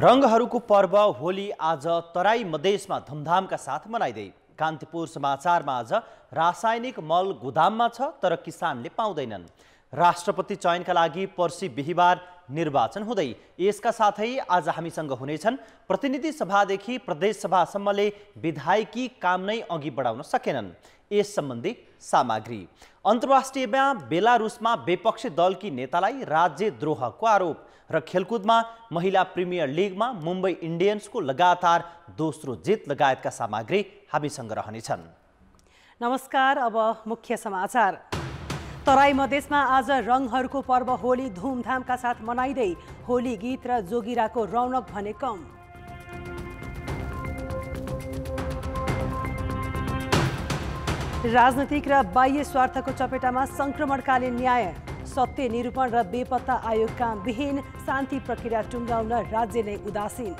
रंगहरूको पर्व होली आज तराई मधेसमा धुमधामका साथ मनाइदै। कान्तिपुर समाचारमा आज रासायनिक मल गोदाममा छ तर किसानले पाउँदैनन्। राष्ट्रपति चयनका लागि पर्सि बिहीबार निर्वाचन हुँदै। यसका साथै आज हामीसँग हुनेछन् प्रतिनिधि सभादेखि प्रदेश सभासम्मले विधायकी काम नै अघि बढाउन सकेनन्। यस सम्बन्धी सामग्री। अन्तर्राष्ट्रियमा बेलारुसमा विपक्षी दलकी नेतालाई राज्यद्रोहको आरोप र खेलकुदमा महिला प्रिमियर लिगमा मुम्बई इन्डियन्सको लगातार दोस्रो जित लगायतका सामग्री हामीसँग रहनेछन्। नमस्कार, अब मुख्य समाचार। तराई मधेसमा आज रंगहरूको पर्व होली धुमधामका साथ मनाइदै। होली गीत र जोगिराको रौनक भने कम। राजनीतिक र बाह्य स्वार्थको चपेटामा संक्रमणकालीन न्याय, सत्य निरूपण र बेपत्ता आयोग काम विहीन, शान्ति प्रक्रिया टुङ्गाउन राज्य नै उदासीन।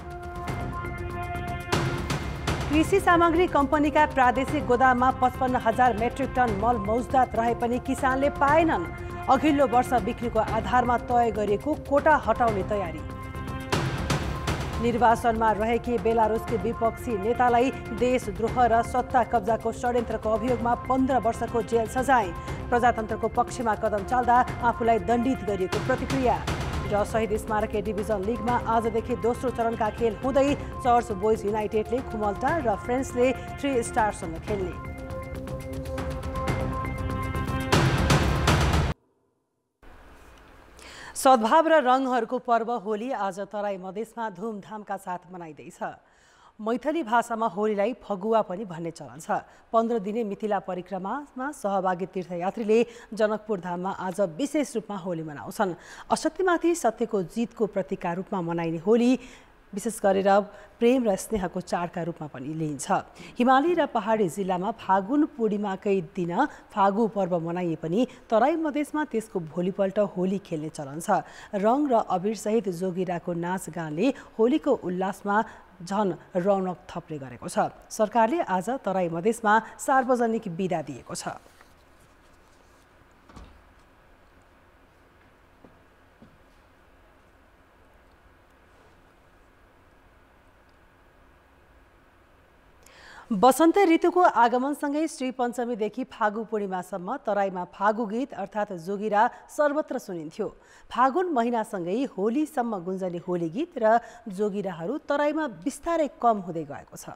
कृषि सामग्री कम्पनीका प्रादेशिक गोदाममा 55,000 मेट्रिक टन मल मौजदात रहे पनि किसानले पाएनन्। अघिल्लो वर्ष बिक्रीको आधारमा तय गरिएको कोटा हटाउने तयारी। निर्वाचनमा रहेकी बेलारुसकी विपक्षी नेतालाई देशद्रोह र सत्ता कब्जाको षड्यन्त्रको अभियोगमा 15 वर्षको जेल सजाय। प्रजातन्त्रको पक्षमा कदम चाल्दा आफूलाई दण्डित गरिएको प्रतिक्रिया। र शहीद स्मारक डिभिजन लिगमा आजदेखि दोस्रो चरणका खेल हुँदै। चर्च बोइज युनाइटेडले खुमल्टा र फ्रेन्ड्सले 3 स्टारसँग खेल्ने। सद्भाव र रंगहरूको पर्व होली आज तराई मधेसमा धुमधामका साथ मनाइँदैछ। मैथिली भाषामा होलीलाई फगुवा पनि भन्ने चलन छ। 15 दिने मिथिला परिक्रमामा सहभागी तीर्थयात्रीले जनकपुर धाममा आज विशेष रूपमा होली मनाउँछन्। असत्यमाथि सत्यको जितको प्रतीकका रूपमा मनाइने होली विशेष गरेर प्रेम र स्नेहको चाडका रूपमा पनि लिइन्छ। हिमाली र पहाडी जिल्लामा फागुन पूर्णिमाकै दिन फागु पर्व मनाइए पनि तराई मधेसमा त्यसको भोलिपल्ट होली खेल्ने चलन छ। रङ र अबिरसहित जोगिराको नाचगानले होलीको उल्लासमा झन रौनक थप्ने गरेको छ। सरकारले आज तराई मधेसमा सार्वजनिक बिदा दिएको छ। वसन्त ऋतुको आगमनसँगै श्री पञ्चमीदेखि फागु पूर्णिमासम्म तराईमा फागु गीत अर्थात् जोगिरा सर्वत्र सुनिन्थ्यो। फागुन महिनासँगै होलीसम्म गुन्जने होली गीत र जोगिराहरू तराईमा बिस्तारै कम हुँदै गएको छ।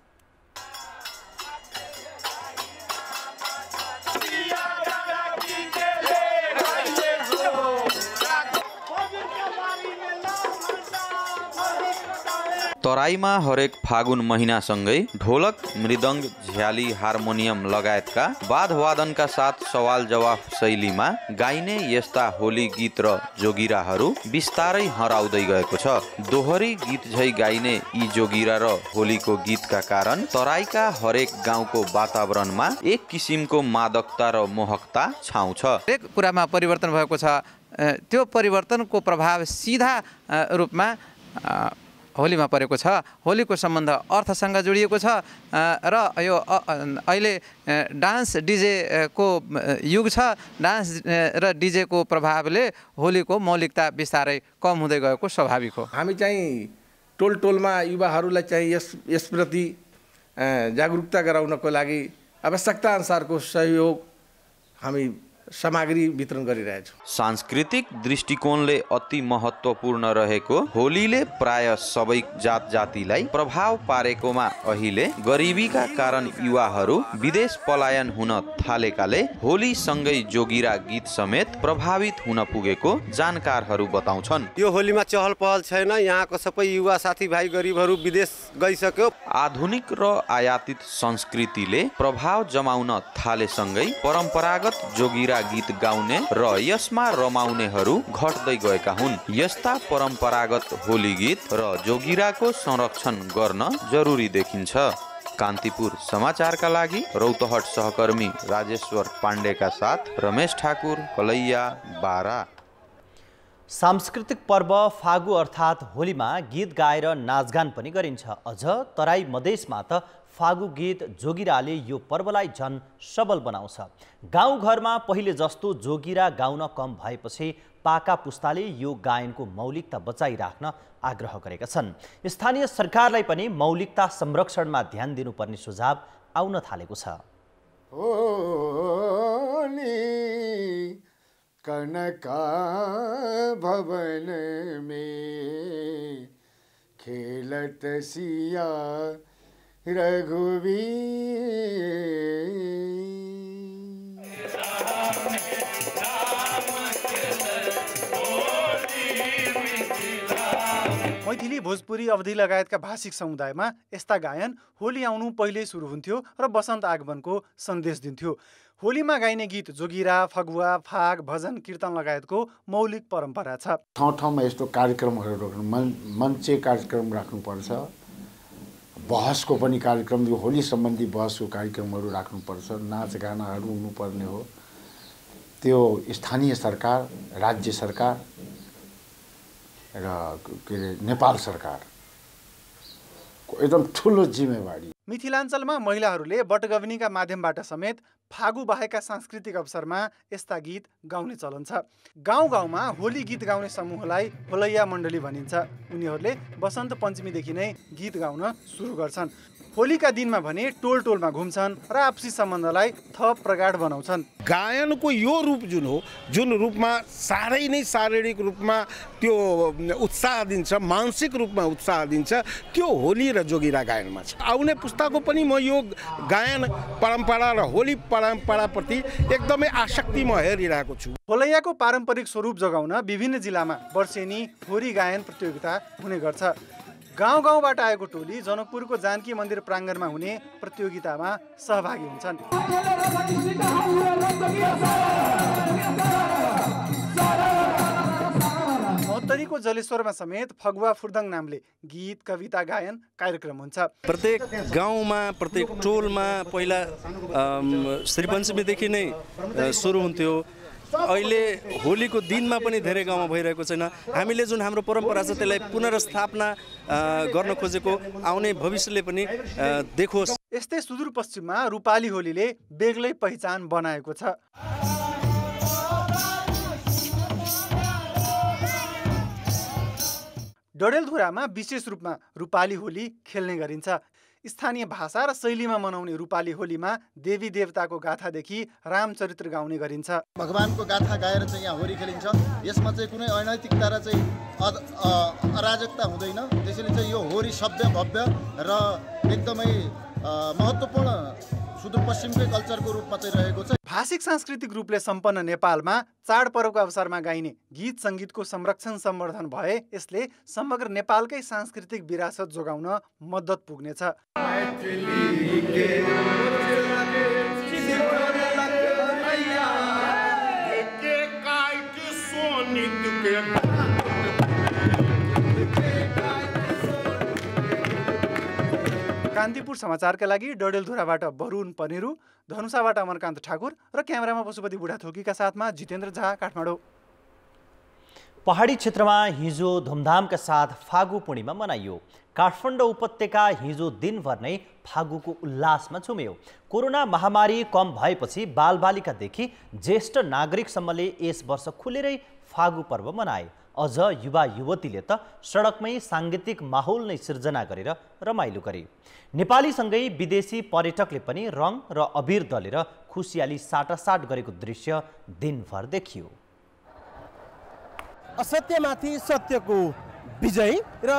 तराईमा हरेक फागुन महिनासँगै ढोलक, मृदङ्ग, झ्याली, हार्मोनियम लगायतका वादवादनका साथ सवाल जवाफ शैलीमा गाइने यस्ता होली गीत र जोगिराहरू बिस्तारै हराउँदै गएको छ। दोहोरी गीत झै गाइने यी जोगिरा र होलीको गीतका कारण तराईका हरेक गाउँको वातावरणमा एक किसिमको मादकता र मोहकता छाउँछ। हरेक कुरामा परिवर्तन भएको छ। त्यो परिवर्तनको प्रभाव सीधा रूपमा होलीमा परेको छ। होलीको सम्बन्ध अर्थसँग जोडिएको छ र यो अहिले डान्स डिजेको युग छ। डान्स र डिजेको प्रभावले होलीको मौलिकता बिस्तारै कम हुँदै गएको स्वाभाविक हो। हामी चाहिँ टोल टोलमा युवाहरूलाई चाहिँ यसप्रति जागरुकता गराउनको लागि आवश्यकता अनुसारको सहयोग हामी सामग्री वितरण गरिरहेछौँ। सांस्कृतिक दृष्टिकोणले अति महत्त्वपूर्ण रहेको होलीले प्राय सबै जात जातिलाई प्रभाव पारेकोमा अहिले गरिबीका कारण युवाहरू विदेश पलायन हुन थालेकाले होलीसँगै जोगिरा गीत समेत प्रभावित हुन पुगेको जानकारहरू बताउँछन्। यो होलीमा चहल पहल छैन। यहाँको सबै युवा साथीभाइ गरिबहरू विदेश गइसक्यो। आधुनिक र आयातित संस्कृतिले प्रभाव जमाउन थालेसँगै परम्परागत जोगिरा गीत गाउने र यसमा रमाउनेहरू घट्दै गएका हुन्। यस्ता परम्परागत होली गीत र जोगिराको संरक्षण गर्न जरुरी देखिन्छ। कान्तिपुर समाचारका लागि रौतहट सहकर्मी राजेश्वर पाण्डेका साथ रमेश ठाकुर, कलैया, बारा। सांस्कृतिक पर्व फागु अर्थात् होलीमा गीत गाएर नाचगान पनि गरिन्छ। अझ तराई मधेसमा त फागु गीत जोगिराले यो पर्वलाई झन सबल बनाउँछ। गाउँघरमा पहिले जस्तो जोगिरा गाउन कम भएपछि पाका पुस्ताले यो गायनको मौलिकता बचाइराख्न आग्रह गरेका छन्। स्थानीय सरकारलाई पनि मौलिकता संरक्षणमा ध्यान दिनुपर्ने सुझाव आउन थालेको छ। कनका भवन में खेलत सिया रघुवीर। मैथिली भोजपुरी अवधि लगायतका भाषिक समुदायमा यस्ता गायन होली आउनु पहिल्यै सुरु हुन्थ्यो र बसन्त आगमनको सन्देश दिन्थ्यो। होलीमा गाइने गीत जोगिरा, फगुवा, फाग, भजन, कीर्तन लगायतको मौलिक परम्परा छ। ठाउँ ठाउँमा यस्तो कार्यक्रमहरू राख्नु, मञ्चे कार्यक्रम राख्नुपर्छ, बहसको पनि कार्यक्रम, यो होली सम्बन्धी बहसको कार्यक्रमहरू राख्नुपर्छ, नाचगानाहरू हुनुपर्ने हो। त्यो स्थानीय सरकार, राज्य सरकार र के अरे नेपाल सरकारको एकदम ठुलो जिम्मेवारी। मिथिलाञ्चलमा महिलाहरूले बटगवनीका माध्यमबाट समेत फागु बाहेकका सांस्कृतिक अवसरमा यस्ता गीत गाउने चलन छ। गाउँ गाउँमा होली गीत गाउने समूहलाई होलैया मण्डली भनिन्छ। उनीहरूले बसन्त पञ्चमीदेखि नै गीत गाउन सुरु गर्छन्। होलीका दिनमा भने टोल टोलमा घुम्छन् र आपसी सम्बन्धलाई थप प्रगाढ बनाउँछन्। गायनको यो रूप जुन रूपमा साह्रै नै शारीरिक रूपमा त्यो उत्साह दिन्छ, मानसिक रूपमा उत्साह दिन्छ, त्यो होली र जोगिरा गायनमा छ। आउने पुस्ताको पनि म यो गायन परम्परा र होली परम्पराप्रति एकदमै आसक्ति म हेरिरहेको छु। होलैयाको पारम्परिक स्वरूप जगाउन विभिन्न जिल्लामा वर्षेनी होरी गायन प्रतियोगिता हुने गर्छ। गाउँ गाउँबाट आएको टोली जनकपुरको जानकी मन्दिर प्राङ्गणमा हुने प्रतियोगितामा सहभागी हुन्छन्। महोत्तरीको जलेश्वरमा समेत फगुवा फुर्दङ नामले गीत, कविता गायन कार्यक्रम हुन्छ। प्रत्येक गाउँमा, प्रत्येक टोलमा पहिला श्रीपञ्चमीदेखि नै सुरु हुन्थ्यो। अहिले होलीको दिनमा पनि धेरै गाउँमा भइरहेको छैन। हामीले जुन हाम्रो परम्परा छ त्यसलाई पुनर्स्थापना गर्न खोजेको, आउने भविष्यले पनि देखोस्। यस्तै सुदूरपश्चिममा रूपाली होलीले बेग्लै पहिचान बनाएको छ। डडेलधुरामा विशेष रूपमा रूपाली होली खेल्ने गरिन्छ। स्थानीय भाषा र शैलीमा मनाउने रूपाली होलीमा देवी देवताको गाथादेखि रामचरित्र गाउने गरिन्छ। भगवानको गाथा गाएर चाहिँ यहाँ होली खेलिन्छ। यसमा चाहिँ कुनै अनैतिकता र चाहिँ अराजकता हुँदैन। त्यसैले चाहिँ यो होली सभ्य, भव्य र एकदमै महत्त्वपूर्ण सुदूरपश्चिमकै कल्चरको रूपमा चाहिँ रहेको छ। भाषिक सांस्कृतिक रूपले सम्पन्न नेपालमा चाडपर्वको अवसरमा गाइने गीत सङ्गीतको संरक्षण सम्वर्धन भए यसले समग्र नेपालकै सांस्कृतिक विरासत जोगाउन मद्दत पुग्नेछ। कान्तिपुर समाचारका लागि डडेलधुराबाट बरुण पनेरू, धनुषाबाट अमरकान्त ठाकुर र क्यामेरामा पशुपति बुढाथोकीका साथमा जितेन्द्र झा, काठमाडौँ। पहाडी क्षेत्रमा हिजो धुमधामका साथ फागु पूर्णिमा मनाइयो। काठमाडौँ उपत्यका हिजो दिनभर नै फागुको उल्लासमा झुम्यो। कोरोना महामारी कम भएपछि बालबालिकादेखि ज्येष्ठ नागरिकसम्मले यस वर्ष खुलेरै फागु पर्व मनाए। अझ युवा युवतीले त सडकमै साङ्गीतिक माहौल नै सिर्जना गरेर रमाइलो गरे। नेपालीसँगै विदेशी पर्यटकले पनि रङ र अबिर दलेर खुसियाली साटासाट गरेको दृश्य दिनभर देखियो। असत्यमाथि सत्यको विजय र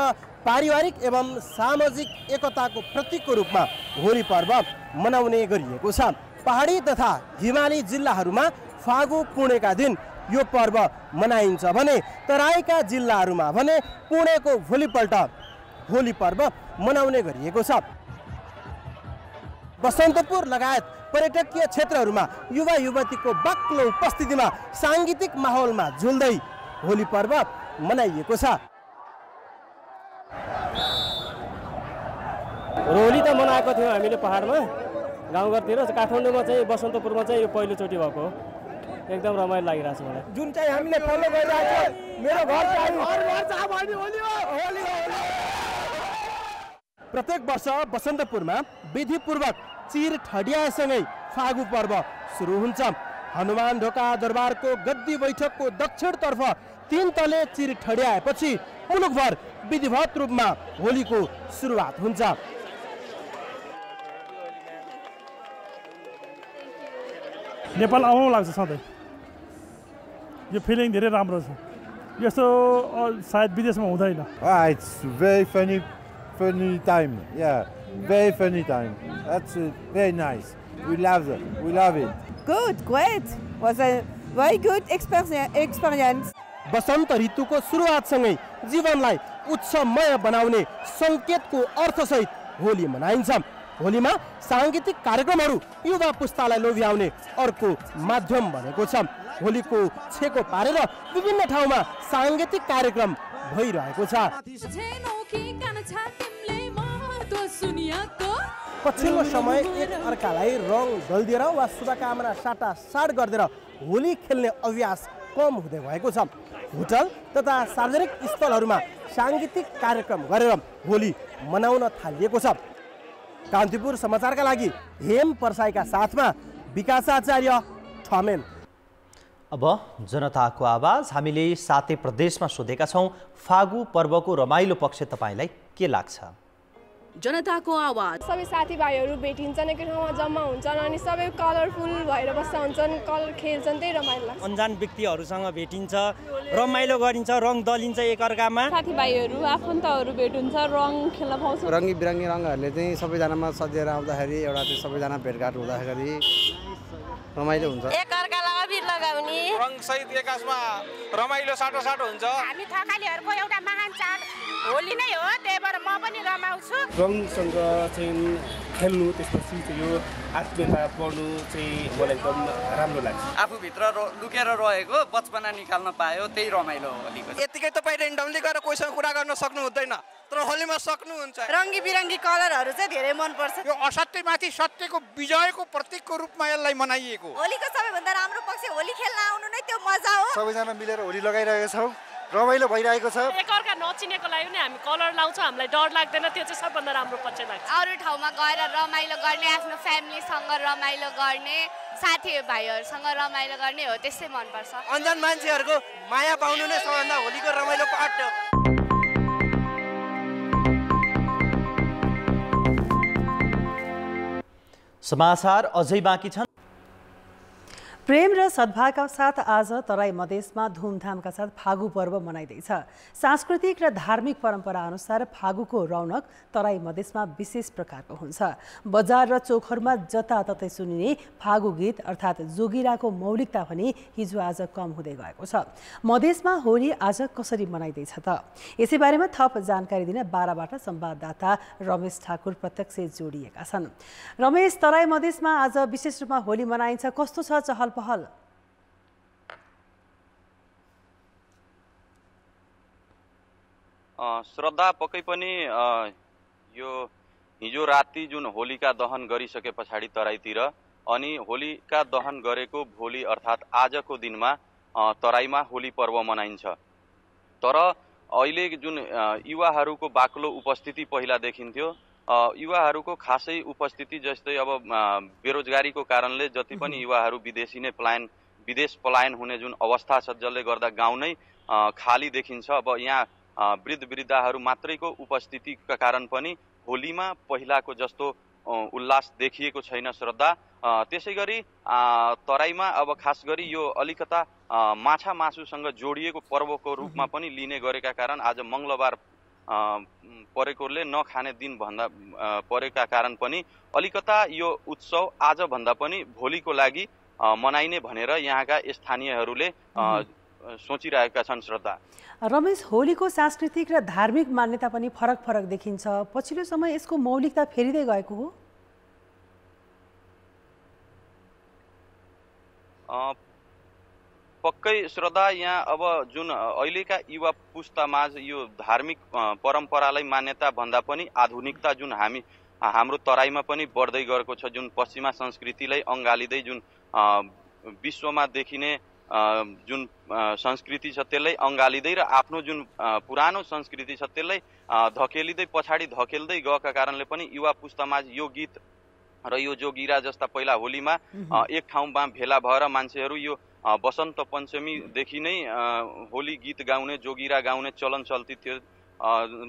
पारिवारिक एवं सामाजिक एकताको प्रतीकको रूपमा होली पर्व मनाउने गरिएको छ। पहाडी तथा हिमाली जिल्लाहरूमा फागु पूर्णेका दिन यो पर्व मनाइन्छ भने तराईका जिल्लाहरूमा भने पूर्णेको भोलिपल्ट होली पर्व मनाउने गरिएको छ। बसन्तपुर लगायत पर्यटकीय क्षेत्रहरूमा युवा युवतीको बाक्लो उपस्थितिमा साङ्गीतिक माहौलमा झुल्दै होली पर्व मनाइएको छ। होली त मनाएको थियौँ हामीले पहाडमा, गाउँघरतिर। काठमाडौँमा चाहिँ बसन्तपुरमा चाहिँ यो पहिलोचोटि भएको हो। एकदम रमाइलो लागिरहेको छ मलाई। जुन चाहिँ हामीले फलो गरिरहेको मेरो घर प्रत्येक वर्ष बसन्तपुरमा विधिपूर्वक चिर ठडियासँगै फागु पर्व सुरु हुन्छ। हनुमान ढोका दरबारको गद्दी बैठकको दक्षिणतर्फ 3 तले चिर ठडियाएपछि मुलुकभर विधिवत रूपमा होलीको सुरुवात हुन्छ। नेपाल आउनु लाग्छ सधैँ, यो फिलिङ धेरै राम्रो छ, यस्तो सायद विदेशमा हुँदैन। It's very funny time. Yeah, very funny time. That's very nice. We love it. Good, great. Was a very good experience. बसन्त ऋतुको सुरुवातसँगै जीवनलाई उत्सवमय बनाउने सङ्केतको अर्थसहित होली मनाइन्छ। होलीमा साङ्गीतिक कार्यक्रमहरू युवा पुस्तालाई लोभ्याउने अर्को माध्यम बनेको छ। होलीको छेको पारेर विभिन्न ठाउँमा साङ्गीतिक कार्यक्रम भइरहेको छ। पछिल्लो समय एक अर्कालाई रङ दल्दिएर वा शुभकामना साटासाट गरिदिएर होली खेल्ने अभ्यास कम हुँदै गएको छ। होटल तथा सार्वजनिक स्थलहरूमा साङ्गीतिक कार्यक्रम गरेर होली मनाउन थालिएको छ। कान्तिपुर समाचारका लागि हेम पर्साईका साथमा विकास आचार्य, ठमेल। अब जनताको आवाज। हामीले 7 प्रदेशमा सोधेका छौँ, फागु पर्वको रमाइलो पक्ष तपाईँलाई के लाग्छ? जनताको आवाज। सबै साथीभाइहरू भेटिन्छन्, एकै ठाउँमा जम्मा हुन्छन् अनि सबै कलरफुल भएर बस्दा हुन्छन्, खेल्छन्, त्यही रमाइलो लाग्छ। अन्जान व्यक्तिहरूसँग भेटिन्छ, रमाइलो गरिन्छ, रङ दलिन्छ एकअर्कामा। साथीभाइहरू आफन्तहरू भेटिन्छ, रङ खेल्न पाउँछ। रङ्गी बिरङ्गी रङहरूले चाहिँ सबैजनामा सजिएर आउँदाखेरि एउटा चाहिँ सबैजना भेटघाट हुँदाखेरि रमाइलो हुन्छ। एकअर्कालाई अबिर लगाउने, रङसहित एकासमा रमाइलो साटोसाटो हुन्छ। हामी थकालीहरूको एउटा महान चाड होली नै हो, त्यही भएर म पनि रमाउँछु। रङसँग चाहिँ खेल्नु, त्यसपछि यो आत्मीयता बढ्नु चाहिँ मलाई एकदम राम्रो लाग्छ। आफूभित्र लुकेर रहेको बचपना निकाल्न पायो, त्यही रमाइलो होलीको। यतिकै तपाईँ रेन्डमली गएर कोहीसँग कुरा गर्न सक्नु हुँदैन, तर होलीमा सक्नुहुन्छ। रङ्गी बिरङ्गी कलरहरू चाहिँ धेरै मनपर्छ। यो असत्यमाथि सत्यको विजयको प्रतीकको रूपमा यसलाई मनाइएको। होलीको सबैभन्दा राम्रो पक्ष होली खेल्न आउनु नै त्यो मजा हो। सबैजना मिलेर होली लगाइरहेका छौँ, रमाइलो भइरहेको छ। एकअर्का नचिनेको लागि पनि हामी कलर लाउँछौँ, हामीलाई डर लाग्दैन, त्यो चाहिँ सबभन्दा राम्रो पक्ष लाग्छ। अरू ठाउँमा गएर रमाइलो गर्ने, आफ्नो फ्यामिलीसँग रमाइलो गर्ने, साथीभाइहरूसँग रमाइलो गर्ने हो, त्यसै मनपर्छ। अन्जान मान्छेहरूको माया पाउनु नै सबभन्दा होलीको रमाइलो पार्ट हो। समाचार अझै बाँकी छन्। प्रेम र सद्भावका साथ आज तराई मधेसमा धुमधामका साथ फागु पर्व मनाइँदैछ। सांस्कृतिक र धार्मिक परम्परा अनुसार फागुको रौनक तराई मधेसमा विशेष प्रकारको हुन्छ। बजार र चोकहरूमा जताततै सुनिने फागु गीत अर्थात् जोगिराको मौलिकता पनि हिजो आज कम हुँदै गएको छ। मधेसमा होली आज कसरी मनाइँदैछ त? यसै बारेमा थप जानकारी दिन बाराबाट संवाददाता रमेश ठाकुर प्रत्यक्ष जोडिएका छन्। रमेश, तराई मधेसमा आज विशेष रूपमा होली मनाइन्छ, कस्तो छ चहल पहल? श्रद्धा, पक्कै पनि यो हिजो राति जुन होलिका दहन गरिसके पछाडि तराईतिर अनि होलिका दहन गरेको भोलि अर्थात् आजको दिनमा तराईमा होली पर्व मनाइन्छ। तर अहिले जुन युवाहरूको बाक्लो उपस्थिति पहिला देखिन्थ्यो, युवाहरूको खासै उपस्थिति जस्तै अब बेरोजगारीको कारणले जति पनि युवाहरू विदेश पलायन हुने जुन अवस्था छ, जसले गर्दा गाउँ नै खाली देखिन्छ। अब यहाँ वृद्ध वृद्धाहरू मात्रैको उपस्थितिका कारण पनि होलीमा पहिलाको जस्तो उल्लास देखिएको छैन श्रद्धा। त्यसै गरी तराईमा अब खास गरी यो अलिकता माछा मासुसँग जोडिएको पर्वको रूपमा पनि लिने गरेका कारण आज मङ्गलबार परेकोले नखाने दिन भन्दा परेका कारण पनि अलिकता यो उत्सव आज भन्दा पनि भोलिको लागि मनाइने भनेर यहाँका स्थानीयहरूले सोचिरहेका छन् श्रद्धा। रमेश, होलीको सांस्कृतिक र धार्मिक मान्यता पनि फरक फरक देखिन्छ। पछिल्लो समय यसको मौलिकता फेरिँदै गएको हो? पक्कै श्रद्धा, यहाँ अब जुन अहिलेका युवा पुस्तामाझ यो धार्मिक परम्परालाई मान्यता भन्दा पनि आधुनिकता जुन हाम्रो तराईमा पनि बढ्दै गएको छ, जुन पश्चिमा संस्कृतिलाई अँगालिँदै जुन विश्वमा देखिने जुन संस्कृति छ त्यसलाई अँगालिँदै र आफ्नो जुन पुरानो संस्कृति छ त्यसलाई धकेलिँदै पछाडि धकेल्दै गएका कारणले पनि युवा पुस्तामा यो गीत र यो जोगिरा जस्ता पहिला होलीमा एक ठाउँमा भेला भएर मान्छेहरू यो वसन्त पञ्चमीदेखि नै होली गीत गाउने जोगिरा गाउने चलन चल्ती थियो।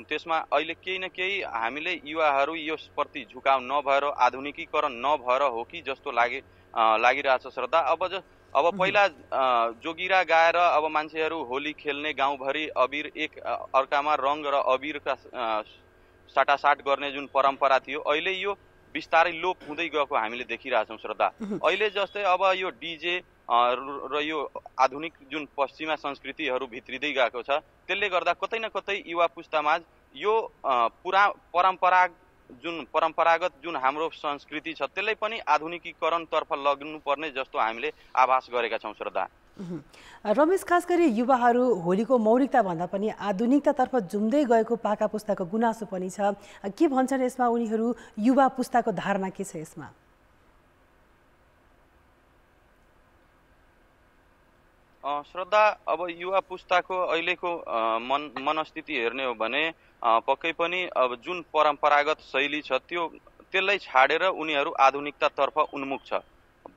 त्यसमा अहिले केही न केही हामीले युवाहरू यसप्रति झुकाव नभएर आधुनिकीकरण नभएर हो कि जस्तो लागिरहेछ श्रद्धा। अब पहिला जोगिरा गाएर अब मान्छेहरू होली खेल्ने गाउँभरि अबिर एक अर्कामा रङ र अबिरका साटासाट गर्ने जुन परम्परा थियो अहिले यो बिस्तारै लोप हुँदै गएको हामीले देखिरहेछौँ श्रद्धा। अहिले जस्तै अब यो डिजे र यो आधुनिक जुन पश्चिमा संस्कृतिहरू भित्रिँदै गएको छ त्यसले गर्दा कतै न कतै युवा पुस्तामा यो परम्परागत जुन हाम्रो संस्कृति छ त्यसलाई पनि आधुनिकीकरणतर्फ लग्नुपर्ने जस्तो हामीले आभास गरेका छौँ श्रद्धा। रमेश, खास गरी युवाहरू होलीको मौलिकता भन्दा पनि आधुनिकतातर्फ जुम्दै गएको पाका पुस्ताको गुनासो पनि छ। के भन्छन् यसमा उनीहरू? युवा पुस्ताको धारणा के छ यसमा? श्रद्धा, अब युवा पुस्ताको अहिलेको मनस्थिति हेर्ने हो भने पक्कै पनि अब जुन परम्परागत शैली छ त्यसलाई छाडेर उनीहरू आधुनिकतातर्फ उन्मुख छ।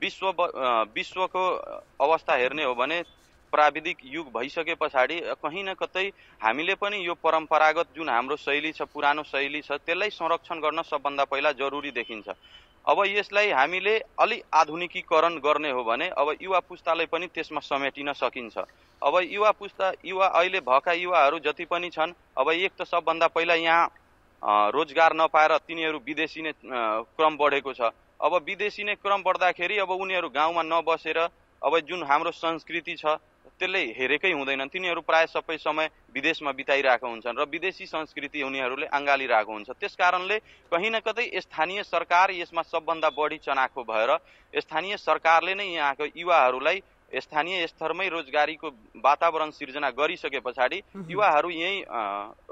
विश्वको अवस्था हेर्ने हो भने प्राविधिक युग भइसके पछाडि कहीँ न कतै हामीले पनि यो परम्परागत जुन हाम्रो शैली छ, पुरानो शैली छ, त्यसलाई संरक्षण गर्न सबभन्दा पहिला जरुरी देखिन्छ। अब यसलाई हामीले अलि आधुनिकीकरण गर्ने हो भने अब युवा पुस्तालाई पनि त्यसमा समेटिन सकिन्छ। अब युवा अहिले भएका युवाहरू जति पनि छन्, अब एक त सबभन्दा पहिला यहाँ रोजगार नपाएर तिनीहरू विदेशिने क्रम बढेको छ। अब विदेशिने क्रम बढ्दाखेरि अब उनीहरू गाउँमा नबसेर अब जुन हाम्रो संस्कृति छ त्यसले हेरेकै हुँदैनन्। तिनीहरू प्राय सबै समय विदेशमा बिताइरहेका हुन्छन् र विदेशी संस्कृति उनीहरूले अँगालिरहेको हुन्छ। त्यसकारणले कहीँ न कतै स्थानीय सरकार यसमा सबभन्दा बढी चनाखो भएर स्थानीय सरकारले नै यहाँको युवाहरूलाई स्थानीय स्तरमै रोजगारीको वातावरण सिर्जना गरिसके पछाडि युवाहरू यही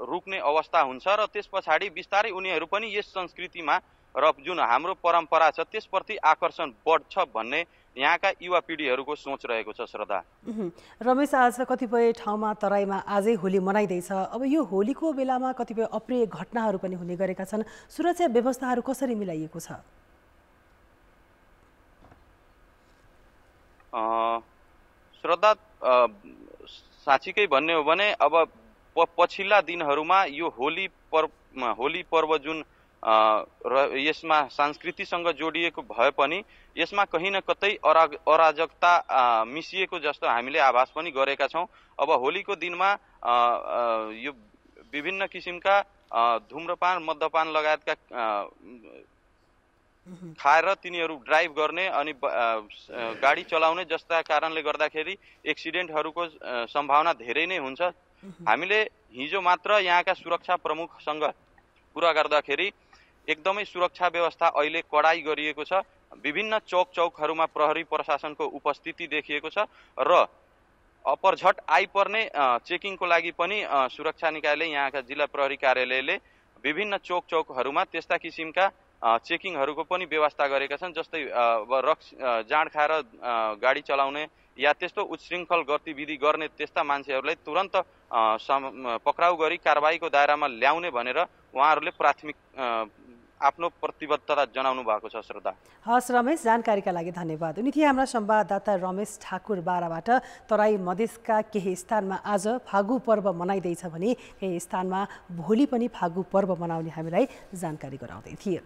रुक्ने अवस्था हुन्छ र त्यस पछाडि बिस्तारै उनीहरू पनि यस संस्कृतिमा र जुन हाम्रो परम्परा छ त्यसप्रति आकर्षण बढ्छ भन्ने यहाँका युवा पिँढीहरूको सोच रहेको छ श्रद्धा। रमेश, आज कतिपय ठाउँमा तराईमा आजै होली मनाइँदैछ। अब यो होलीको बेलामा कतिपय अप्रिय घटनाहरू पनि हुने गरेका छन्। सुरक्षा व्यवस्थाहरू कसरी मिलाइएको छ? श्रद्धा, साँच्चीकै भन्ने हो भने अब पछिल्ला दिनहरूमा यो होली पर्व जुन र यसमा संस्कृतिसँग जोडिएको भए पनि यसमा कहीँ न कतै अराजकता मिसिएको जस्तो हामीले आभास पनि गरेका छौँ। अब होलीको दिनमा यो विभिन्न किसिमका धूम्रपान मद्यपान लगायतका खाएर तिनीहरू ड्राइभ गर्ने अनि गाडी चलाउने जस्ता कारणले गर्दाखेरि एक्सिडेन्टहरूको सम्भावना धेरै नै हुन्छ। हामीले हिजो मात्र यहाँका सुरक्षा प्रमुखसँग कुरा गर्दाखेरि एकदमै सुरक्षा व्यवस्था अहिले कडाई गरिएको छ। विभिन्न चौकहरूमा प्रहरी प्रशासनको उपस्थिति देखिएको छ र अपरझट आइपर्ने चेकिङको लागि पनि सुरक्षा निकायले यहाँका जिल्ला प्रहरी कार्यालयले विभिन्न चौकहरूमा त्यस्ता किसिमका चेकिङहरूको पनि व्यवस्था गरेका छन्। जस्तै जाँड खाएर गाडी चलाउने या त्यस्तो उच्छृङ्खल गतिविधि गर्ने त्यस्ता मान्छेहरूलाई तुरन्त पक्राउ गरी कारबाहीको दायरामा ल्याउने भनेर उहाँहरूले प्राथमिक आफ्नो प्रतिबद्धता जनाउनु भएको छ श्रद्धा। हस् रमेश, जानकारीका लागि धन्यवाद। उनी थिए हाम्रा संवाददाता रमेश ठाकुर बाराबाट। तराई मधेसका केही स्थानमा आज फागु पर्व मनाइँदैछ भने केही स्थानमा भोलि पनि फागु पर्व मनाउने हामीलाई जानकारी गराउँदै थिए।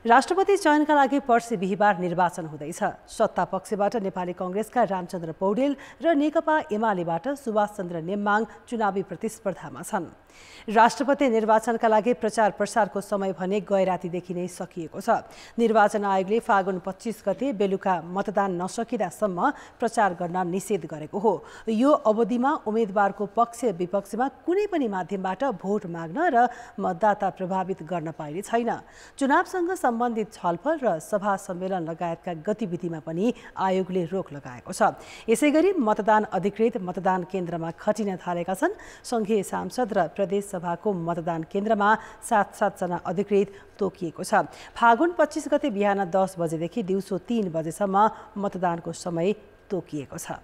राष्ट्रपति चयनका लागि पर्सि बिहिबार निर्वाचन हुँदैछ। सत्ता पक्षबाट नेपाली कांग्रेसका रामचन्द्र पौडेल र नेकपा एमालेबाट सुभाष चन्द्र नेम्माङ चुनावी प्रतिस्पर्धामा छन्। राष्ट्रपति निर्वाचनका लागि प्रचार प्रसारको समय भने गैरातीदेखि नै सकिएको छ। निर्वाचन आयोगले फागुन 25 गते बेलुका मतदान नसकिदासम्म प्रचार गर्न निषेध गरेको हो। यो अवधिमा उम्मेदवारको पक्ष विपक्षमा कुनै पनि माध्यमबाट भोट माग्न र मतदाता प्रभावित गर्न पाइने छैन। चुनावसँग सम्बन्धित छलफल र सभा सम्मेलन लगायतका गतिविधिमा पनि आयोगले रोक लगाएको छ। यसैगरी मतदान अधिकृत मतदान केन्द्रमा खटिन थालेका छन्। संघीय सांसद र प्रदेश सभाको मतदान केन्द्रमा 7 जना अधिकृत तोकिएको छ। फागुन 25 गते बिहान 10 बजेदेखि दिउँसो 3 बजेसम्म मतदानको समय तोकिएको छ।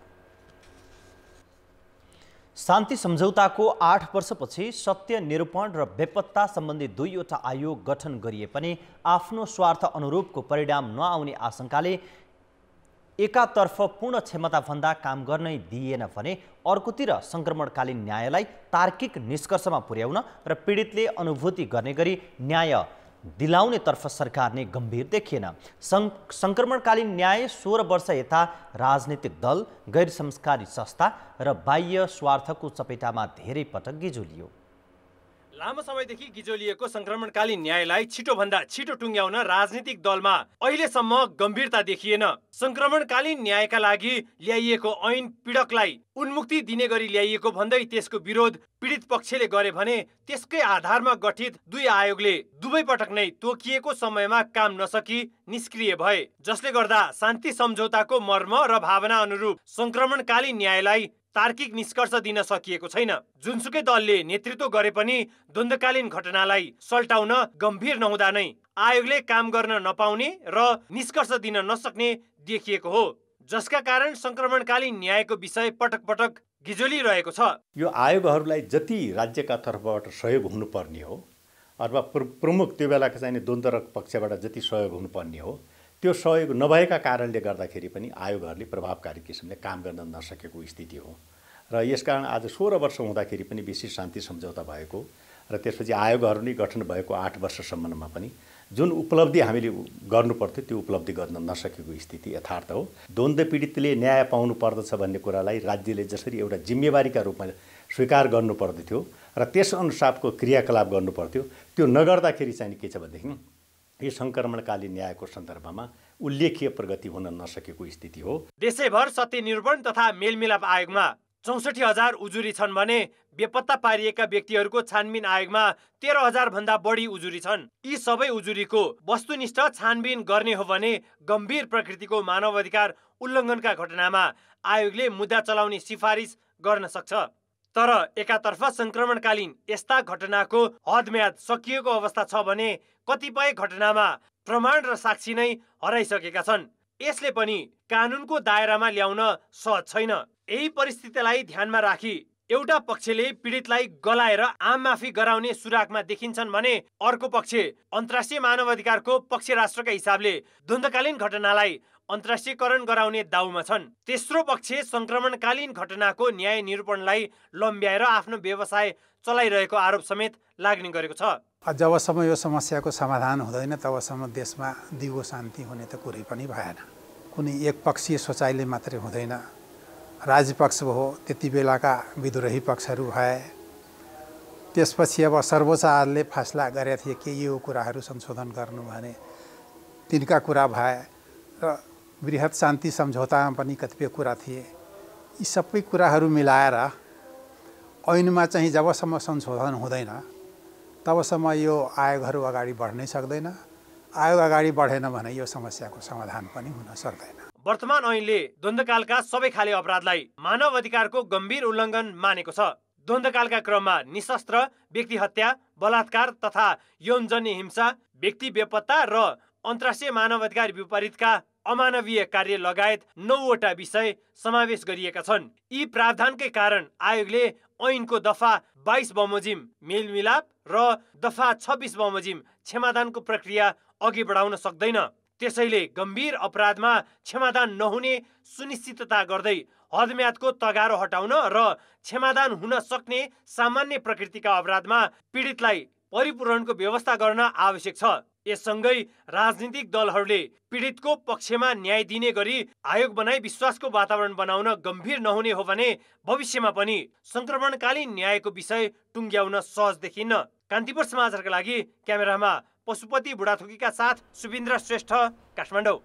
शान्ति सम्झौताको 8 वर्षपछि सत्य निरूपण र बेपत्ता सम्बन्धी 2वटा आयोग गठन गरिए पनि आफ्नो स्वार्थ अनुरूपको परिणाम नआउने आशंकाले एकातर्फ पूर्ण क्षमताभन्दा काम गर्नै दिइएन भने अर्कोतिर सङ्क्रमणकालीन न्यायलाई तार्किक निष्कर्षमा पुर्याउन र पीडितले अनुभूति गर्ने गरी न्याय दिलाउनेतर्फ सरकार नै गम्भीर देखिएन। सङ्क्रमणकालीन न्याय 16 वर्ष यता राजनीतिक दल, गैर संस्कारी संस्था र बाह्य स्वार्थको चपेटामा धेरै पटक गिजोलियो। लामो समयदेखि गिजोलिएको सङ्क्रमणकालीन न्यायलाई छिटोभन्दा छिटो टुङ्ग्याउन राजनीतिक दलमा अहिलेसम्म गम्भीरता देखिएन। सङ्क्रमणकालीन न्यायका लागि ल्याइएको ऐन पीडकलाई उन्मुक्ति दिने गरी ल्याइएको भन्दै त्यसको विरोध पीडित पक्षले गरे भने त्यसकै आधारमा गठित 2 आयोगले दुवै पटक नै तोकिएको समयमा काम नसकी निष्क्रिय भए, जसले गर्दा शान्ति सम्झौताको मर्म र भावना अनुरूप सङ्क्रमणकालीन न्यायलाई तार्किक निष्कर्ष दिन सकिएको छैन। जुनसुकै दलले नेतृत्व गरे पनि द्वन्द्वकालीन घटनालाई सल्टाउन गम्भीर नहुँदा नै आयोगले काम गर्न नपाउने र निष्कर्ष दिन नसक्ने देखिएको हो, जसका कारण सङ्क्रमणकालीन न्यायको विषय पटक पटक गिजोलिरहेको छ। यो आयोगहरूलाई जति राज्यका तर्फबाट सहयोग हुनुपर्ने हो अथवा प्रमुख त्यो बेलाका चाहिँ द्वन्द्व पक्षबाट जति सहयोग हुनुपर्ने हो त्यो सहयोग नभएका कारणले गर्दाखेरि पनि आयोगहरूले प्रभावकारी किसिमले काम गर्न नसकेको स्थिति हो र यसकारण आज 16 वर्ष हुँदाखेरि पनि विशेष शान्ति सम्झौता भएको र त्यसपछि आयोगहरू नै गठन भएको 8 वर्षसम्ममा पनि जुन उपलब्धि हामीले गर्नुपर्थ्यो त्यो उपलब्धि गर्न नसकेको स्थिति यथार्थ हो। द्वन्द्व पीडितले न्याय पाउनु पर्दछ भन्ने कुरालाई राज्यले जसरी एउटा जिम्मेवारीका रूपमा स्वीकार गर्नुपर्दथ्यो र त्यसअनुसारको क्रियाकलाप गर्नुपर्थ्यो त्यो नगर्दाखेरि चाहिँ के छ भनेदेखि यो सङ्क्रमणकालीन न्यायको सन्दर्भमा उल्लेख्य प्रगति हुन नसकेको स्थिति हो। देशैभर सत्य निरूपण तथा मेलमिलाप आयोगमा 64,000 उजुरी छन् भने बेपत्ता पारिएका व्यक्तिहरूको छानबिन आयोगमा 13,000 भन्दा बढी उजुरी छन्। यी सबै उजुरीको वस्तुनिष्ठ छानबिन गर्ने हो भने गम्भीर प्रकृतिको मानवाधिकार उल्लङ्घनका घटनामा आयोगले मुद्दा चलाउने सिफारिस गर्न सक्छ। तर एकातर्फ सङ्क्रमणकालीन यस्ता घटनाको हदम्याद सकिएको अवस्था छ भने कतिपय घटनामा प्रमाण र साक्षी नै हराइसकेका छन्। यसले पनि कानुनको दायरामा ल्याउन सहज छैन। यही परिस्थितिलाई ध्यानमा राखी एउटा पक्षले पीडितलाई गलाएर आम माफी गराउने सुरागमा देखिन्छन् भने अर्को पक्ष अन्तर्राष्ट्रिय मानवाधिकारको पक्ष राष्ट्रका हिसाबले द्वन्द्वकालीन घटनालाई अन्तर्राष्ट्रियकरण गराउने दाउमा छन्। तेस्रो पक्ष सङ्क्रमणकालीन घटनाको न्याय निरूपणलाई लम्ब्याएर आफ्नो व्यवसाय चलाइरहेको आरोप समेत लाग्ने गरेको छ। जबसम्म यो समस्याको समाधान हुँदैन तबसम्म देशमा दिगो शान्ति हुने त कुरै पनि भएन। कुनै एकपक्षीय सोचाइले मात्रै हुँदैन। राज्यपक्ष हो, त्यति बेलाका विद्रोही पक्षहरू भए, त्यसपछि अब सर्वोच्च अदालतले फैसला गरेका थिए कि यो कुराहरू संशोधन गर्नु भने तिनका कुरा भए र बृहत शान्ति सम्झौतामा पनि कतिपय कुरा थिए। यी सबै कुराहरू मिलाएर ऐनमा चाहिँ जबसम्म संशोधन हुँदैन तबसम्म यो आयोगहरू अगाडि बढ्नै सक्दैन। आयोग अगाडि बढेन भने यो समस्याको समाधान पनि हुन सक्दैन। वर्तमान ऐनले द्वन्द्वकालका सबै खाले अपराधलाई मानव अधिकारको गम्भीर उल्लङ्घन मानेको छ। द्वन्द्वकालका क्रममा निशस्त्र व्यक्ति हत्या, बलात्कार तथा यौनजन्य हिंसा, व्यक्ति बेपत्ता र अन्तर्राष्ट्रिय मानवाधिकार विपरीतका अमानवीय कार्य लगायत 9वटा विषय समावेश गरिएका छन्। यी प्रावधानकै कारण आयोगले ऐनको दफा 22 बमोजिम मेलमिलाप र दफा 26 बमोजिम क्षमादानको प्रक्रिया अघि बढाउन सक्दैन। त्यसैले गम्भीर अपराधमा क्षमादान नहुने सुनिश्चितता गर्दै हदम्यादको तगारो हटाउन र क्षमादान हुन सक्ने सामान्य प्रकृतिका अपराधमा पीडितलाई परिपूरणको व्यवस्था गर्न आवश्यक छ। यससँगै राजनीतिक दलहरूले पीडितको पक्षमा न्याय दिने गरी आयोग बनाई विश्वासको वातावरण बनाउन गम्भीर नहुने हो भने भविष्यमा पनि सङ्क्रमणकालीन न्यायको विषय टुङ्ग्याउन सहज देखिन्न। कान्तिपुर समाचारका लागि क्यामेरामा पशुपति बुढाथोकीका साथ सुबिन्द्र श्रेष्ठ, काठमाडौँ।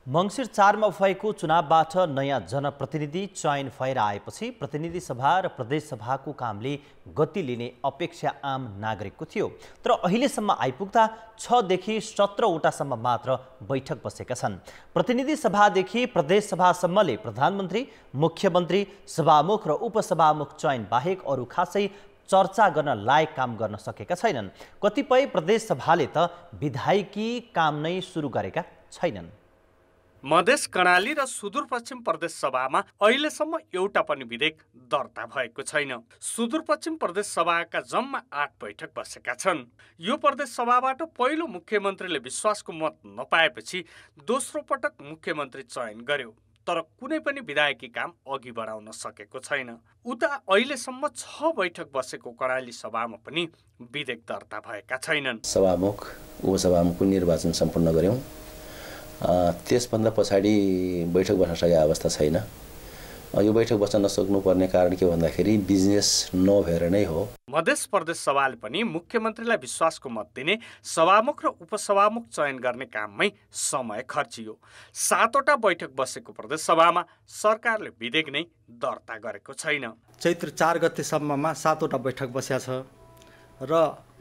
मङ्सिर 4 मा भएको चुनावबाट नयाँ जनप्रतिनिधि चयन भएर आएपछि प्रतिनिधि सभा र प्रदेश सभाको कामले गति लिने अपेक्षा आम नागरिकको थियो। तर अहिलेसम्म आइपुग्दा 6 देखि 17 वटासम्म मात्र बैठक बसेका छन्। प्रतिनिधि सभादेखि प्रदेश सभासम्मले प्रधानमन्त्री, मुख्यमन्त्री, सभामुख र उपसभामुख चयन बाहेक अरू खासै चर्चा गर्न लायक काम गर्न सकेका छैनन्। कतिपय प्रदेश सभाले त विधायकी काम नै सुरु गरेका छैनन्। मधेस कर्णाली र सुदूरपश्चिम प्रदेश सभामा अहिलेसम्म एउटा पनि विधेयक दर्ता भएको छैन। सुदूरपश्चिम प्रदेश सभाका जम्मा 8 बैठक बसेका छन्। यो प्रदेश सभाबाट पहिलो मुख्यमन्त्रीले विश्वासको मत नपाएपछि दोस्रो पटक मुख्यमन्त्री चयन गर्यो, तर कुनै पनि विधायकी काम अघि बढाउन सकेको छैन। उता अहिलेसम्म 6 बैठक बसेको कर्णाली सभामा पनि विधेयक दर्ता भएका छैनन्। सभामुख उपसभामुखको निर्वाचन सम्पन्न गर्यौं। त्यसभन्दा पछाडि बैठक बस्न सकेको अवस्था छैन। यो बैठक बस्न नसक्नु पर्ने कारण के भन्दाखेरि बिजनेस नभएर नै हो। मधेस प्रदेश सभाले पनि मुख्यमन्त्रीलाई विश्वासको मत दिने सभामुख र उपसभामुख चयन गर्ने काममै समय खर्चियो। 7 वटा बैठक बसेको प्रदेश सभामा सरकारले विधेयक नै दर्ता गरेको छैन। चैत्र 4 गतेसम्ममा 7 वटा बैठक बसेको छ र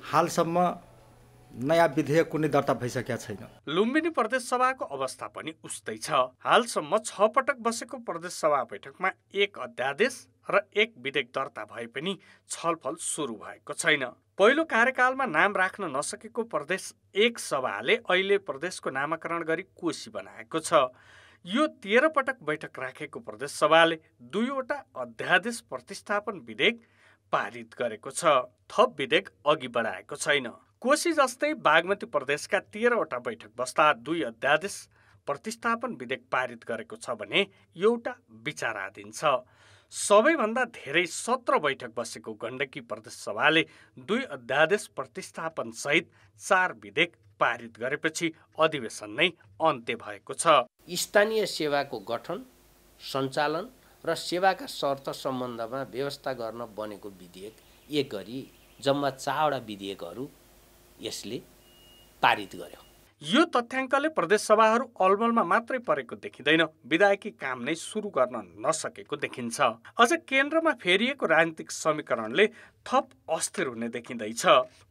हालसम्म नयाँ विधेयक कुनै दर्ता भइसकेका छैन। लुम्बिनी प्रदेश सभाको अवस्था पनि उस्तै छ। हालसम्म 6 पटक बसेको प्रदेश सभा बैठकमा 1 अध्यादेश र 1 विधेयक दर्ता भए पनि छलफल सुरु भएको छैन। पहिलो कार्यकालमा नाम राख्न नसकेको प्रदेश 1 सभाले अहिले प्रदेशको नामाकरण गरी कोशी बनाएको छ। यो 13 पटक बैठक राखेको प्रदेश सभाले 2 वटा अध्यादेश प्रतिस्थापन विधेयक पारित गरेको छ। थप विधेयक अघि बढाएको छैन। कोशी जस्तै बागमती प्रदेशका 13 वटा बैठक बस्दा 2 अध्यादेश प्रतिस्थापन विधेयक पारित गरेको छ भने एउटा विचाराधीन छ। सबैभन्दा धेरै 17 बैठक बसेको गण्डकी प्रदेश सभाले 2 अध्यादेश प्रतिस्थापन सहित 4 विधेयक पारित गरेपछि अधिवेशन नै अन्त्य भएको छ। स्थानीय सेवाको गठन, सञ्चालन र सेवाका शर्त सम्बन्धमा व्यवस्था गर्न बनेको विधेयक एक गरी जम्मा 4 वटा विधेयकहरू यसले पारित गर्यो। यो तथ्याङ्कले प्रदेश सभाहरू अलमलमा मात्रै परेको देखिँदैन, विधायकी काम नै सुरु गर्न नसकेको देखिन्छ। अझ केन्द्रमा फेरिएको राजनीतिक समीकरणले थप अस्थिर हुने देखिँदैछ।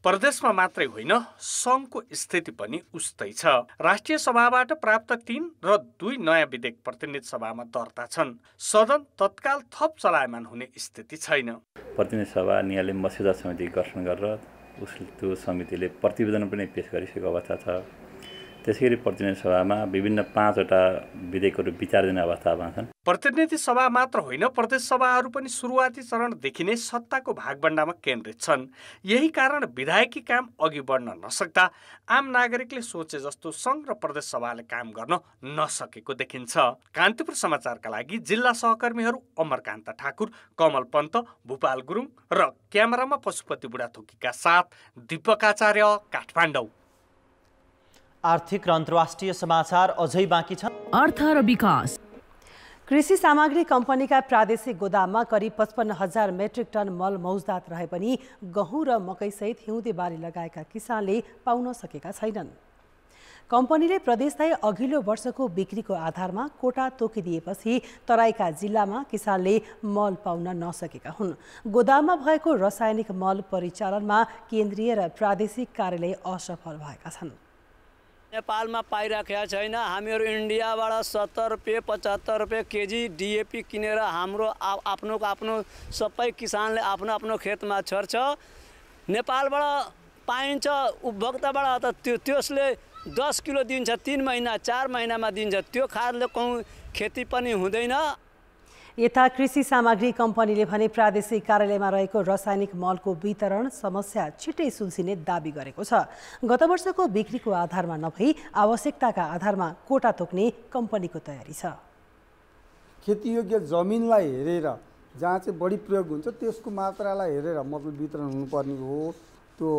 प्रदेशमा मात्रै होइन, सङ्घको स्थिति पनि उस्तै छ। राष्ट्रिय सभाबाट प्राप्त 3 र 2 नयाँ विधेयक प्रतिनिधि सभामा दर्ता छन्। सदन तत्काल थप चलायमान हुने स्थिति छैन। प्रतिनिधि सभा नियाले मस्यौदा समिति गठन गरेर त्यो समितिले प्रतिवेदन पनि पेश गरिसकेको अवस्था छ। त्यसैगरी प्रतिनिधि सभामा विभिन्न 5 वटा विधेयकहरू विचाराधीन अवस्थामा छन्। प्रतिनिधि सभा मात्र होइन, प्रदेश सभाहरू पनि सुरुवाती चरणदेखि नै सत्ताको भागबण्डामा केन्द्रित छन्। यही कारण विधायकी काम अघि बढ्न नसक्दा आम नागरिकले सोचे जस्तो सङ्घ र प्रदेश सभाले काम गर्न नसकेको देखिन्छ। कान्तिपुर समाचारका लागि जिल्ला सहकर्मीहरू अमरकान्त ठाकुर, कमल पन्त, भूपाल गुरुङ र क्यामेरामा पशुपति बुढाथोकीका साथ दीपक आचार्य, काठमाडौँ। आर्थिक र अन्तर्राष्ट्रिय समाचार अझै बाँकी छन्। अर्थ र विकास। कृषि सामग्री कम्पनीका प्रादेशिक गोदाममा करिब 55,000 मेट्रिक टन मल मौजदात रहे पनि गहुँ र मकैसहित हिउँदे बाली लगाएका किसानले पाउन सकेका छैनन्। कम्पनीले प्रदेशलाई अघिल्लो वर्षको बिक्रीको आधारमा कोटा तोकिदिएपछि तराईका जिल्लामा किसानले मल पाउन नसकेका हुन्। गोदाममा भएको रासायनिक मल परिचालनमा केन्द्रीय र प्रादेशिक कार्यालय असफल भएका छन्। नेपालमा पाइराखेका छैन। हामीहरू इन्डियाबाट 70 रुपियाँ 75 रुपियाँ केजी डिएपी किनेर हाम्रो आफ्नो सबै किसानले आफ्नो खेतमा छर्छ। नेपालबाट पाइन्छ, उपभोक्ताबाट त त्यसले 10 किलो दिन्छ, 3 महिना 4 महिनामा दिन्छ। त्यो खादले खेती पनि हुँदैन। यता कृषि सामग्री कम्पनीले भने प्रादेशिक कार्यालयमा रहेको रासायनिक मलको वितरण समस्या छिट्टै सुल्झिने दाबी गरेको छ। गत वर्षको बिक्रीको आधारमा नभई आवश्यकताका आधारमा कोटा तोक्ने कम्पनीको तयारी छ। खेतीयोग्य जमिनलाई हेरेर जहाँ चाहिँ बढी प्रयोग हुन्छ त्यसको मात्रालाई हेरेर मतलब वितरण हुनुपर्ने हो। त्यो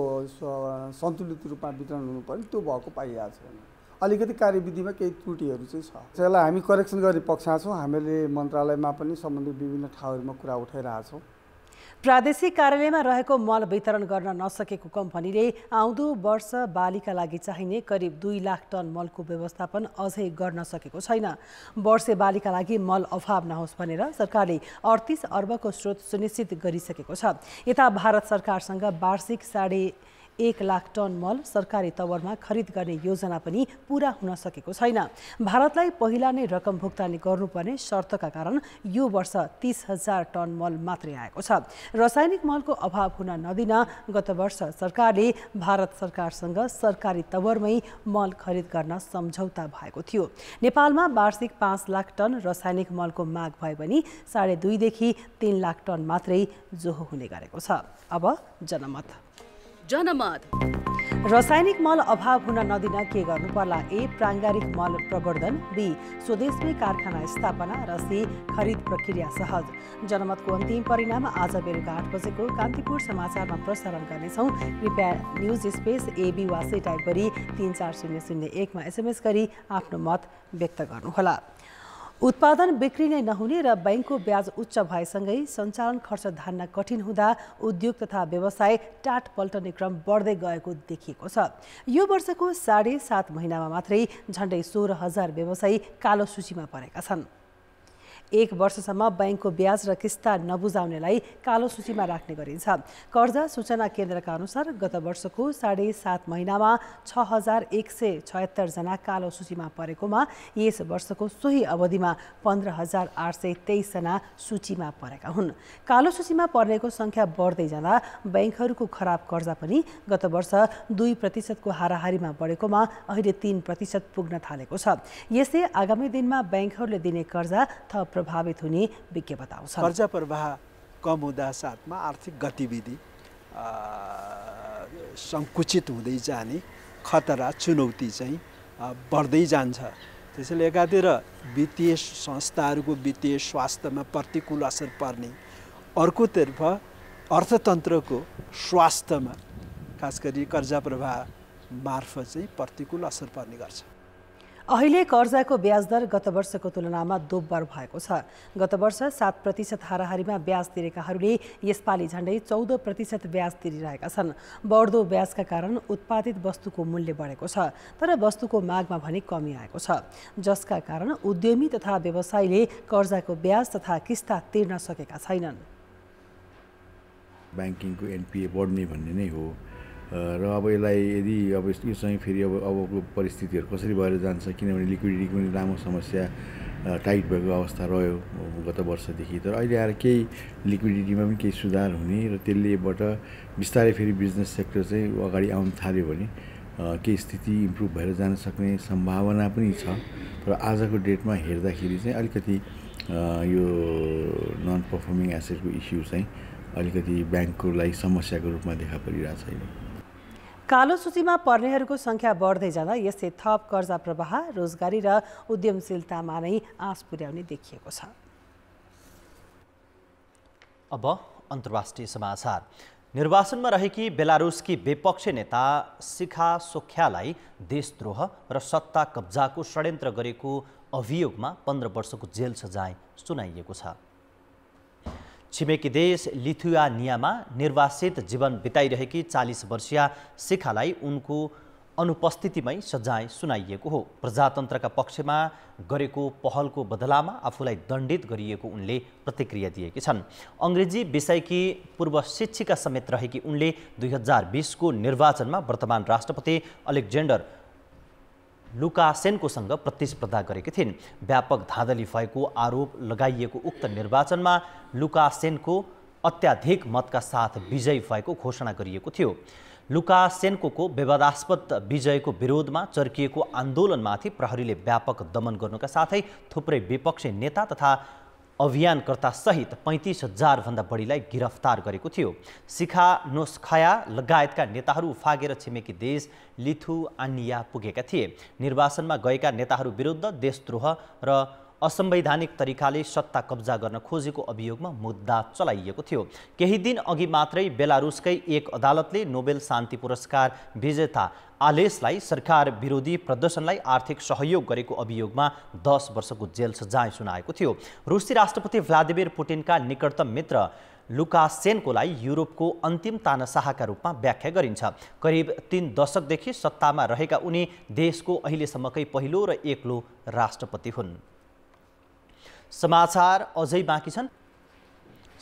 सन्तुलित रूपमा वितरण हुनुपर्ने, त्यो भएको पाइएको छैन। अलिकति कार्यविधिमा केही त्रुटिहरू चाहिँ छ। त्यसलाई हामी करेक्सन गर्ने पक्षमा छौँ। हामीले मन्त्रालयमा पनि सम्बन्धित विभिन्न ठाउँहरूमा कुरा उठाइरहेछौँ। प्रादेशिक कार्यालयमा रहेको मल वितरण गर्न नसकेको कम्पनीले आउँदो वर्ष बालीका लागि चाहिने करिब 2 लाख टन मलको व्यवस्थापन अझै गर्न सकेको छैन। वर्षे बालीका लागि मल अभाव नहोस् भनेर सरकारले 38 अर्बको स्रोत सुनिश्चित गरिसकेको छ। यता भारत सरकारसँग वार्षिक 1 लाख टन मल सरकारी तवरमा खरिद गर्ने योजना पनि पूरा हुन सकेको छैन। भारतलाई पहिला नै रकम भुक्तानी गर्नुपर्ने शर्तका कारण यो वर्ष 30,000 टन मल मात्रै आएको छ। रासायनिक मलको अभाव हुन नदिन गत वर्ष सरकारले भारत सरकारसँग सरकारी तवरमै मल खरिद गर्न सम्झौता भएको थियो। नेपालमा वार्षिक 5 लाख टन रासायनिक मलको माग भए पनि 2.5 देखि 3 लाख टन मात्रै जोहो हुने गरेको छ। अब जनमत। रासायनिक मल अभाव हुन नदिन के गर्नु पर्ला? ए. प्राङ्गारिक मल प्रवर्धन, बी. स्वदेशमै कारखाना स्थापना र सी. खरिद प्रक्रिया सहज। जनमतको अन्तिम परिणाम आज बेलुका 8 बजेको कान्तिपुर समाचारमा प्रसारण गर्नेछौँ। कृपया न्युज स्पेस AB वासे टाइप गरी 34001 मा SMS गरी आफ्नो मत व्यक्त गर्नुहोला। उत्पादन बिक्री नै नहुने र बैंकको ब्याज उच्च भएसँगै सञ्चालन खर्च धान्न कठिन हुँदा उद्योग तथा व्यवसाय टाट पल्टने क्रम बढ्दै गएको देखिएको छ। यो वर्षको 7.5 महिनामा मात्रै झन्डै 16,000 व्यवसायी कालो सूचीमा परेका छन्। 1 वर्षसम्म बैंकको ब्याज र किस्ता नबुझाउनेलाई कालो सूचीमा राख्ने गरिन्छ। कर्जा सूचना केन्द्रका अनुसार गत वर्षको 7.5 महिनामा 6,176 जना कालो सूचीमा परेकोमा यस वर्षको सोही अवधिमा 15,823 जना सूचीमा परेका हुन्। कालो सूचीमा पर्नेको संख्या बढ्दै जाँदा बैंकहरूको खराब कर्जा पनि गत वर्ष 2% को हाराहारीमा बढेकोमा अहिले 3% पुग्न थालेको छ। यसले आगामी दिनमा बैंकहरूले दिने कर्जा थप प्रभावित हुने विज्ञ बताउँछ। कर्जा प्रवाह कम हुँदा साथमा आर्थिक गतिविधि सङ्कुचित हुँदै जाने खतरा चुनौती चाहिँ बढ्दै जान्छ। त्यसैले एकातिर वित्तीय संस्थाहरूको वित्तीय स्वास्थ्यमा प्रतिकूल असर पर्ने, अर्कोतर्फ अर्थतन्त्रको स्वास्थ्यमा खास गरी कर्जा प्रवाह मार्फत चाहिँ प्रतिकूल असर पर्ने गर्छ। अहिले कर्जाको ब्याज दर गत वर्षको तुलनामा दोब्बर भएको छ। गत वर्ष 7% हाराहारीमा ब्याज तिरेकाहरूले यसपालि झन्डै 14% ब्याज तिरिरहेका छन्। बढ्दो ब्याजका कारण उत्पादित वस्तुको मूल्य बढेको छ, तर वस्तुको मागमा भने कमी आएको छ, जसका कारण उद्यमी तथा व्यवसायीले कर्जाको ब्याज तथा किस्ता तिर्न सकेका छैनन्। ब्याङ्किङको NPA बढ्ने भन्ने नै हो र अब यसलाई यदि अब यो चाहिँ फेरि अबको परिस्थितिहरू कसरी भएर जान्छ, किनभने लिक्विडिटीको पनि लामो समस्या टाइट भएको अवस्था रह्यो गत वर्षदेखि। तर अहिले आएर केही लिक्विडिटीमा पनि केही सुधार हुने र त्यसलेबाट बिस्तारै फेरि बिजनेस सेक्टर चाहिँ अगाडि आउन थाल्यो भने केही स्थिति इम्प्रुभ भएर जान सक्ने सम्भावना पनि छ। तर आजको डेटमा हेर्दाखेरि चाहिँ अलिकति यो नन पर्फर्मिङ एसेटको इस्यु चाहिँ अलिकति ब्याङ्कको लागि समस्याको रूपमा देखा परिरहेको छैन। कालो सूचीमा पर्नेहरूको संख्या बढ्दै जाँदा यसले थप कर्जा प्रवाह, रोजगारी र उद्यमशीलतामा नै आँच पुर्याउने देखिएको छ। अब अन्तर्राष्ट्रिय समाचार। निर्वासनमा रहेकी बेलारुसकी विपक्षी नेता शिखा सोख्यालाई देशद्रोह र सत्ता कब्जाको षड्यन्त्र गरेको अभियोगमा 15 वर्षको जेल सजाय सुनाइएको छ। छिमेकी देश लिथुआनियामा निर्वासित जीवन बिताइरहेकी 40 वर्षीय शिखालाई उनको अनुपस्थितिमै सजाय सुनाइएको हो। प्रजातन्त्रका पक्षमा गरेको पहलको बदलामा आफूलाई दण्डित गरिएको उनले प्रतिक्रिया दिएकी छन्। अङ्ग्रेजी विषयकी पूर्व शिक्षिका समेत रहेकी उनले 2020 को निर्वाचनमा वर्तमान राष्ट्रपति अलेक्जेन्डर लुकासेन्कोसँग प्रतिस्पर्धा गरेकी थिइन्। व्यापक धाँधली भएको आरोप लगाइएको उक्त निर्वाचनमा लुकासेन्को अत्याधिक मतका साथ विजयी भएको घोषणा गरिएको थियो। लुकासेन्कोको विवादास्पद विजयको विरोधमा चर्किएको आन्दोलनमाथि प्रहरीले व्यापक दमन गर्नुका साथै थुप्रै विपक्षी नेता तथा अभियानकर्ता सहित 35,000 भन्दा बढीलाई गिरफ्तार गरेको थियो। सिखानोस्खाया लगायतका नेताहरू फागेर छिमेकी देश लिथुआनिया पुगेका थिए। निर्वाचनमा गएका नेताहरू विरुद्ध देशद्रोह र असंवैधानिक तरिकाले सत्ता कब्जा गर्न खोजेको अभियोगमा मुद्दा चलाइएको थियो। केही दिन अघि मात्रै बेलारुसकै एक अदालतले नोबेल शान्ति पुरस्कार विजेता आलेसलाई सरकार विरोधी प्रदर्शनलाई आर्थिक सहयोग गरेको अभियोगमा 10 वर्षको जेल सजाय सुनाएको थियो। रुसी राष्ट्रपति भ्लादिमिर पुटिनका निकटतम मित्र लुकासेन्कोलाई युरोपको अन्तिम तानाशाहका रूपमा व्याख्या गरिन्छ। करिब 3 दशकदेखि सत्तामा रहेका उनी देशको अहिलेसम्मकै पहिलो र एक्लो राष्ट्रपति हुन्। समाचार अझै बाँकी छन्।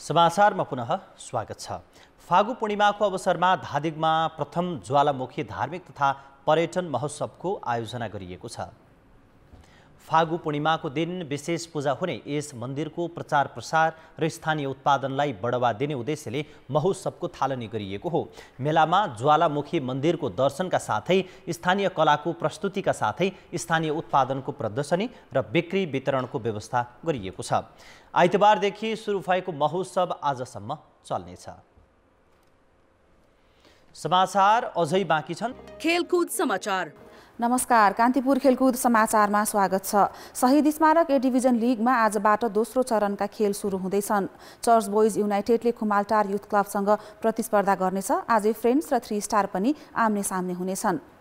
समाचारमा पुनः स्वागत छ। फागु पूर्णिमाको अवसरमा धादिगमा प्रथम ज्वालामुखी धार्मिक तथा पर्यटन महोत्सवको आयोजना गरिएको छ। फागु पूर्णिमाको दिन विशेष पूजा हुने यस मन्दिरको प्रचार प्रसार र स्थानीय उत्पादनलाई बढावा दिने उद्देश्यले महोत्सवको थालनी गरिएको हो। मेलामा ज्वालामुखी मन्दिरको दर्शनका साथै स्थानीय कलाको प्रस्तुतिका साथै स्थानीय उत्पादनको प्रदर्शनी र बिक्री वितरणको व्यवस्था गरिएको छ। आइतबारदेखि सुरु भएको महोत्सव आजसम्म चल्नेछ। समाचार अझै बाँकी छन्। खेलकुद समाचार। नमस्कार, कान्तिपुर खेलकुद समाचारमा स्वागत छ। शहीद स्मारक ए डिभिजन लिगमा आजबाट दोस्रो चरणका खेल सुरु हुँदैछन्। चर्च बोइज युनाइटेडले खुमालटार युथ क्लबसँग प्रतिस्पर्धा गर्नेछ। आज फ्रेन्ड्स र 3 स्टार पनि आम्ने सामने हुनेछन्।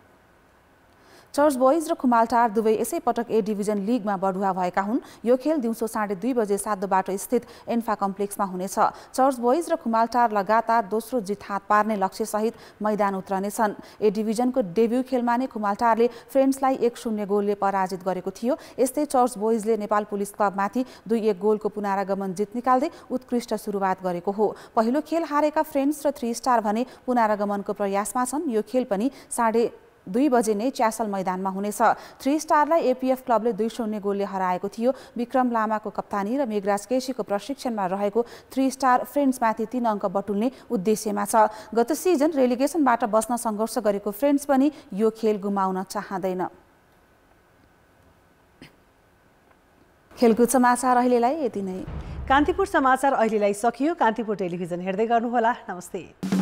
चर्च बोइज र खुमालटार दुवै यसै पटक ए डिभिजन लिगमा बढुवा भएका हुन्। यो खेल दिउँसो 2:30 बजे सातो बाटो स्थित एन्फा कम्प्लेक्समा हुनेछ। चर्च बोइज र खुमालटार लगातार दोस्रो जित हात पार्ने लक्ष्यसहित मैदान उत्रनेछन्। ए डिभिजनको डेब्यू खेलमा नै खुमालटारले फ्रेन्ड्सलाई 1-0 गोलले पराजित गरेको थियो। यस्तै चर्च बोइजले नेपाल पुलिस क्लबमाथि 2-1 गोलको पुनरागमन जित निकाल्दै उत्कृष्ट सुरुवात गरेको हो। पहिलो खेल हारेका फ्रेन्ड्स र 3 स्टार भने पुनरागमनको प्रयासमा छन्। यो खेल पनि 2:30 बजे नै च्यासल मैदानमा हुनेछ। 3 स्टारलाई एपीएफ क्लबले 2-0 गोलले हराएको थियो। विक्रम लामाको कप्तानी र मेघराज केसीको प्रशिक्षणमा रहेको 3 स्टार फ्रेन्ड्समाथि 3 अङ्क बटुल्ने उद्देश्यमा छ। गत सिजन रेलिगेसनबाट बस्न सङ्घर्ष गरेको फ्रेन्ड्स पनि यो खेल गुमाउन चाहँदैन। खेलकुद समाचार अहिलेलाई यति नै। कान्तिपुर समाचार अहिलेलाई सकियो। कान्तिपुर टेलिभिजन हेर्दै गर्नुहोला। नमस्ते।